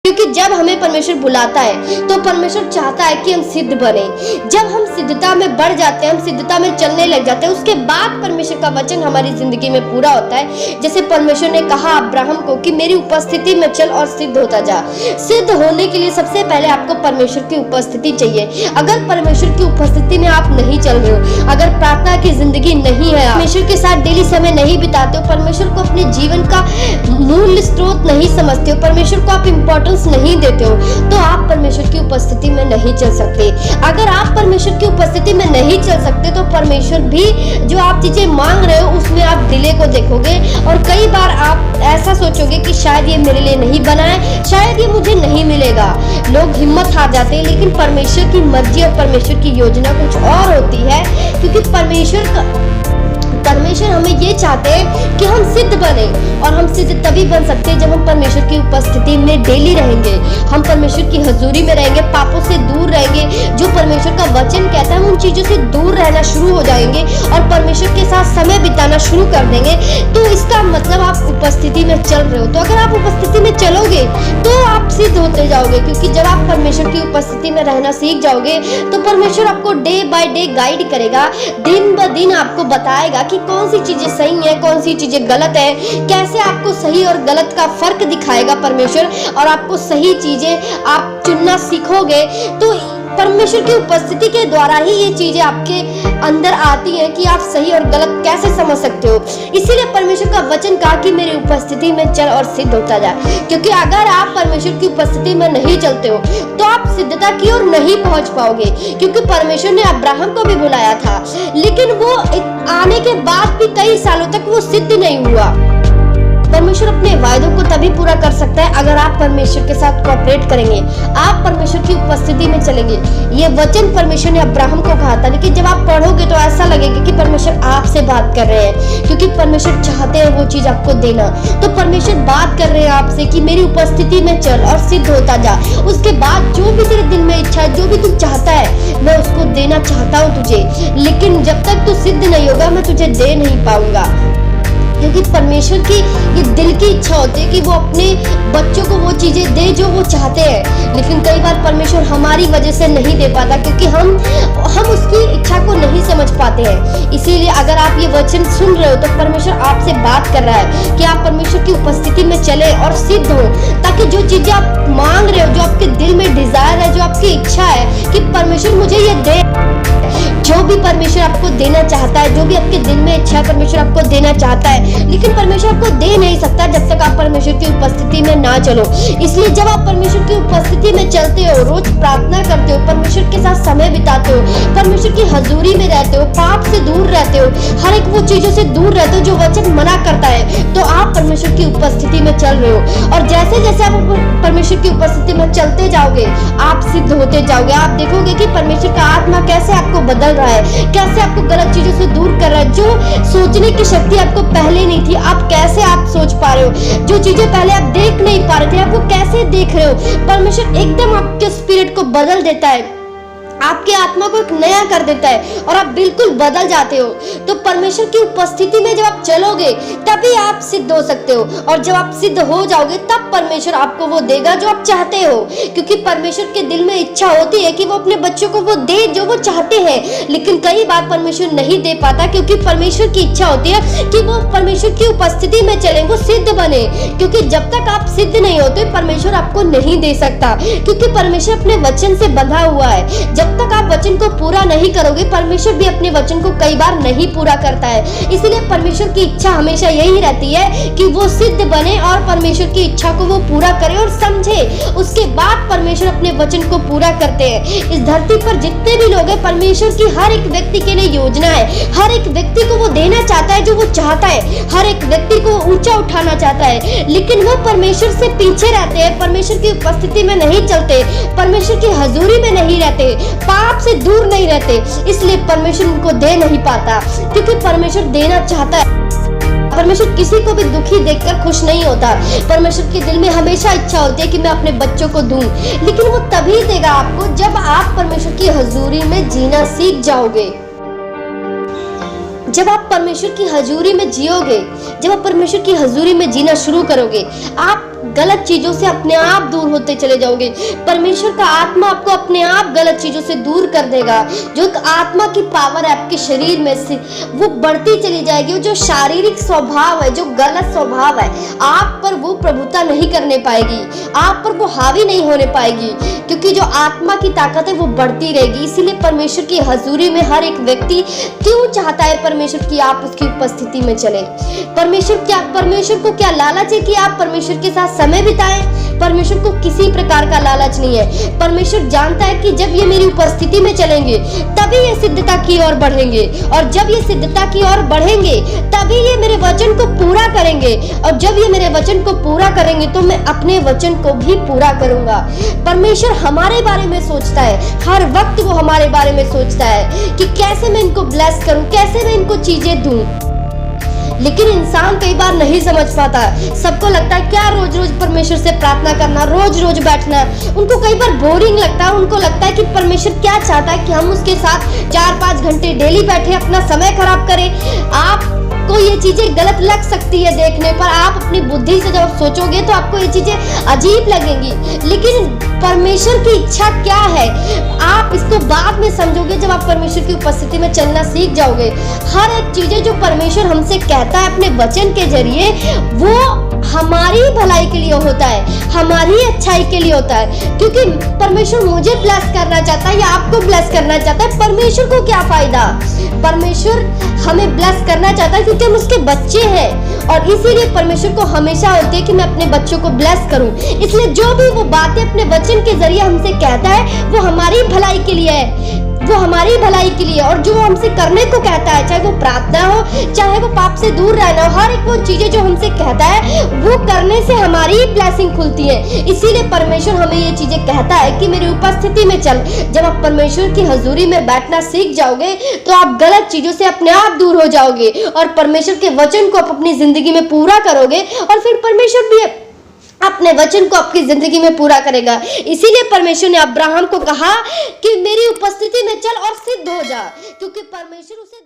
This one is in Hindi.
क्योंकि जब हमें परमेश्वर बुलाता है तो परमेश्वर चाहता है कि हम सिद्ध बने। जब हम सिद्धता में बढ़ जाते हैं, हम सिद्धता में चलने लग जाते हैं, उसके बाद परमेश्वर का वचन हमारी जिंदगी में पूरा होता है। जैसे परमेश्वर ने कहा अब्राहम को कि मेरी उपस्थिति में चल और सिद्ध होता जा। सिद्ध होने के लिए सबसे पहले आपको परमेश्वर की उपस्थिति चाहिए। अगर परमेश्वर की उपस्थिति में आप नहीं चल रहे हो, अगर प्रार्थना की जिंदगी नहीं है, परमेश्वर के साथ डेली समय नहीं बिताते हो, परमेश्वर को अपने जीवन का मूल स्रोत नहीं समझते हो, परमेश्वर को आप इंपॉर्टेंस नहीं देते हो, तो आप परमेश्वर की उपस्थिति में नहीं चल सकते। अगर आप परमेश्वर की उपस्थिति में नहीं चल सकते तो परमेश्वर भी जो आप चीजें मांग रहे हो उसमें आप डिले को देखोगे और कई बार आप ऐसा सोचोगे कि शायद ये मेरे लिए नहीं बना है, शायद ये मुझे नहीं मिलेगा। लोग हिम्मत हार जाते हैं, लेकिन परमेश्वर की मर्जी और परमेश्वर की योजना कुछ और होती है। क्योंकि परमेश्वर हमें ये चाहते हैं कि हम सिद्ध बने, और हम सिद्ध तभी बन सकते हैं जब हम परमेश्वर की उपस्थिति में डेली रहेंगे, हम परमेश्वर की हजूरी में रहेंगे, पापों से दूर रहेंगे। जो परमेश्वर का वचन कहता है हम उन चीजों से दूर रहना शुरू हो जाएंगे और परमेश्वर के साथ समय बिताना शुरू कर देंगे। तो इसका मतलब आप उपस्थिति में चल रहे हो। तो अगर आप उपस्थिति में चलोगे तो आप सिद्ध होते जाओगे, क्योंकि जब आप परमेश्वर की उपस्थिति में रहना सीख जाओगे तो परमेश्वर आपको डे बाय डे गाइड करेगा, दिन ब दिन आपको बताएगा कि कौन सी चीजें सही है, कौन सी चीजें गलत है, कैसे आपको सही और गलत का फर्क दिखाएगा परमेश्वर, और आपको सही चीजें आप चुनना सीखोगे। तो परमेश्वर की उपस्थिति के द्वारा ही ये चीजें आपके अंदर आती हैं कि आप सही और गलत कैसे समझ सकते हो। इसीलिए परमेश्वर का वचन कहा कि मेरी उपस्थिति में चल और सिद्ध होता जा। क्योंकि अगर आप परमेश्वर की उपस्थिति में नहीं चलते हो तो आप सिद्धता की ओर नहीं पहुंच पाओगे। क्योंकि परमेश्वर ने अब्राहम को भी बुलाया था, लेकिन वो आने के बाद भी कई सालों तक वो सिद्ध नहीं हुआ। परमेश्वर अपने वायदों को तभी पूरा कर सकता है अगर आप परमेश्वर के साथ कोऑपरेट करेंगे, आप परमेश्वर की उपस्थिति में चलेंगे। ये वचन परमेश्वर ने अब्राहम को कहा था, लेकिन जब आप पढ़ोगे तो ऐसा लगेगा कि परमेश्वर आपसे बात कर रहे हैं, क्योंकि परमेश्वर चाहते हैं वो चीज आपको देना। तो परमेश्वर बात कर रहे हैं आपसे कि मेरी उपस्थिति में चल और सिद्ध होता जा। उसके बाद जो भी तेरे दिल में इच्छा है, जो भी तू चाहता है, मैं उसको देना चाहता हूँ तुझे, लेकिन जब तक तू सिद्ध नहीं होगा मैं तुझे दे नहीं पाऊंगा। क्योंकि परमेश्वर की ये दिल की इच्छा होती है कि वो अपने बच्चों को वो चीजें दे जो वो चाहते हैं, लेकिन कई बार परमेश्वर हमारी वजह से नहीं दे पाता, क्योंकि हम उसकी इच्छा को नहीं समझ पाते हैं। इसीलिए अगर आप ये वचन सुन रहे हो तो परमेश्वर आपसे बात कर रहा है कि आप परमेश्वर की उपस्थिति में चले और सिद्ध हो, ताकि जो चीजें आप मांग रहे हो, जो आपके दिल में डिजायर है, जो आपकी इच्छा है कि परमेश्वर मुझे ये दे, जो भी परमेश्वर आपको देना चाहता है, जो भी आपके दिल में इच्छा है परमेश्वर आपको देना चाहता है, लेकिन परमेश्वर आपको दे नहीं सकता जब तक आप परमेश्वर की उपस्थिति में ना चलो। इसलिए जब आप परमेश्वर की उपस्थिति में चलते हो, रोज प्रार्थना करते हो, परमेश्वर के साथ समय बिताते हो, परमेश्वर की हजूरी में रहते हो, पाप से दूर रहते हो, हर एक वो चीजों से दूर रहते हो जो वचन मना करता है, तो आप परमेश्वर की उपस्थिति में चल रहे हो। और जैसे जैसे आप परमेश्वर की उपस्थिति में चलते जाओगे आप सिद्ध होते जाओगे। आप देखोगे कि परमेश्वर का आत्मा कैसे आपको बदल रहा है, कैसे आपको गलत चीजों से दूर कर रहा है। जो सोचने की शक्ति आपको पहले नहीं थी, आप कैसे आप सोच पा रहे हो, जो चीजें पहले आप देख नहीं पा रहे थे आप वो कैसे देख रहे हो। परमेश्वर एकदम आपके स्पिरिट को बदल देता है, आपके आत्मा को एक नया कर देता है और आप बिल्कुल बदल जाते हो। तो परमेश्वर की उपस्थिति में जब आप चलोगे तभी आप सिद्ध हो सकते हो, और जब आप सिद्ध हो जाओगे तब परमेश्वर आपको वो देगा जो आप चाहते हो। क्योंकि परमेश्वर के दिल में इच्छा होती है कि वो अपने बच्चों को वो दे जो वो चाहते हैं, लेकिन कई बार परमेश्वर नहीं दे पाता, क्योंकि परमेश्वर की इच्छा होती है कि वो परमेश्वर की उपस्थिति में चले, वो सिद्ध बने। क्योंकि जब तक आप सिद्ध नहीं होते परमेश्वर आपको नहीं दे सकता, क्योंकि परमेश्वर अपने वचन से बंधा हुआ है। जब तक आप वचन को पूरा नहीं करोगे परमेश्वर भी अपने वचन को कई बार नहीं पूरा करता है। इसलिए परमेश्वर की इच्छा हमेशा यही रहती है कि वो सिद्ध बने और परमेश्वर की इच्छा को वो पूरा करे और समझे, उसके बाद परमेश्वर अपने वचन को पूरा करते हैं। इस धरती पर जितने भी लोग हैं परमेश्वर की हर एक व्यक्ति के लिए योजना है, हर एक व्यक्ति को वो देना चाहता है जो वो चाहता है, हर एक व्यक्ति को ऊंचा उठाना चाहता है, लेकिन वो परमेश्वर से पीछे रहते हैं, परमेश्वर की उपस्थिति में नहीं चलते, परमेश्वर की हजूरी में नहीं रहते, पाप से दूर नहीं रहते। इसलिए परमेश्वर उनको दे नहीं पाता, क्योंकि परमेश्वर देना चाहता है। परमेश्वर किसी को भी दुखी देखकर खुश नहीं होता। परमेश्वर के दिल में हमेशा इच्छा होती है कि मैं अपने बच्चों को दूं, लेकिन वो तभी देगा आपको जब आप परमेश्वर की हजूरी में जीना सीख जाओगे। जब आप परमेश्वर की हजूरी में जियोगे, जब आप परमेश्वर की हजूरी में जीना शुरू करोगे, आप गलत चीजों से अपने आप दूर होते चले जाओगे। परमेश्वर का आत्मा आपको अपने आप गलत चीजों से दूर कर देगा। जो एक आत्मा की पावर है आपके शरीर में से वो बढ़ती चली जाएगी। जो शारीरिक स्वभाव है, जो गलत स्वभाव है, आप पर वो प्रभुता नहीं करने पाएगी, आप पर वो हावी नहीं होने पाएगी, क्योंकि जो आत्मा की ताकत है वो बढ़ती रहेगी। इसीलिए परमेश्वर की हजूरी में हर एक व्यक्ति क्यों चाहता है परमेश्वर की आप उसकी उपस्थिति में चले। परमेश्वर को क्या लालच है कि आप परमेश्वर के साथ समय बिताएं? परमेश्वर को किसी प्रकार का लालच नहीं है। परमेश्वर जानता है कि जब ये मेरी उपस्थिति में चलेंगे तभी ये सिद्धता की ओर बढ़ेंगे, और जब ये सिद्धता की ओर बढ़ेंगे तभी ये मेरे वचन को पूरा करेंगे, और जब ये मेरे वचन को पूरा करेंगे तो मैं अपने वचन को भी पूरा करूंगा। परमेश्वर हमारे बारे में सोचता है, हर वक्त वो हमारे बारे में सोचता है कि कैसे मैं इनको ब्लेस करूं, कैसे मैं इनको चीजें दूं। लेकिन इंसान कई बार नहीं समझ पाता। सबको लगता है क्या रोज रोज परमेश्वर से प्रार्थना करना, रोज रोज बैठना, उनको कई बार बोरिंग लगता है। उनको लगता है कि परमेश्वर क्या चाहता है कि हम उसके साथ 4-5 घंटे डेली बैठे अपना समय खराब करें। आपको ये चीजें गलत लग सकती है देखने पर, आप अपनी बुद्धि से जब सोचोगे तो आपको ये चीजें अजीब लगेंगी, लेकिन परमेश्वर की इच्छा क्या है आप इसको बाद में समझोगे जब आप परमेश्वर की उपस्थिति में चलना सीख जाओगे। हर एक चीजें जो परमेश्वर हमसे कहता है अपने वचन के जरिए, वो हमारी भलाई के लिए होता है, हमारी अच्छाई के लिए होता है। क्योंकि परमेश्वर मुझे ब्लेस करना चाहता है या आपको ब्लेस करना चाहता है, परमेश्वर को क्या फायदा। परमेश्वर हमें ब्लेस करना चाहता है क्योंकि हम उसके बच्चे हैं, और इसीलिए परमेश्वर को हमेशा होती है कि मैं अपने बच्चों को ब्लेस करूं। इसलिए जो भी वो बातें अपने वचन के जरिए हमसे कहता है वो हमारी भलाई के लिए है, वो हमारी भलाई के लिए। और जो वो हमसे करने को कहता है, चाहे वो प्रार्थना हो, चाहे वो पाप से दूर रहना हो, हर एक वो चीजें जो हमसे कहता है वो करने से हमारी ब्लेसिंग खुलती है। इसीलिए परमेश्वर हमें ये चीजें कहता है कि मेरी उपस्थिति में चल। जब आप परमेश्वर की हजूरी में बैठना सीख जाओगे तो आप गलत चीजों से अपने आप दूर हो जाओगे, और परमेश्वर के वचन को आप अपनी जिंदगी में पूरा करोगे, और फिर परमेश्वर भी अपने वचन को आपकी जिंदगी में पूरा करेगा। इसीलिए परमेश्वर ने अब्राहम को कहा कि मेरी उपस्थिति में चल और सिद्ध हो जा, क्योंकि परमेश्वर उसे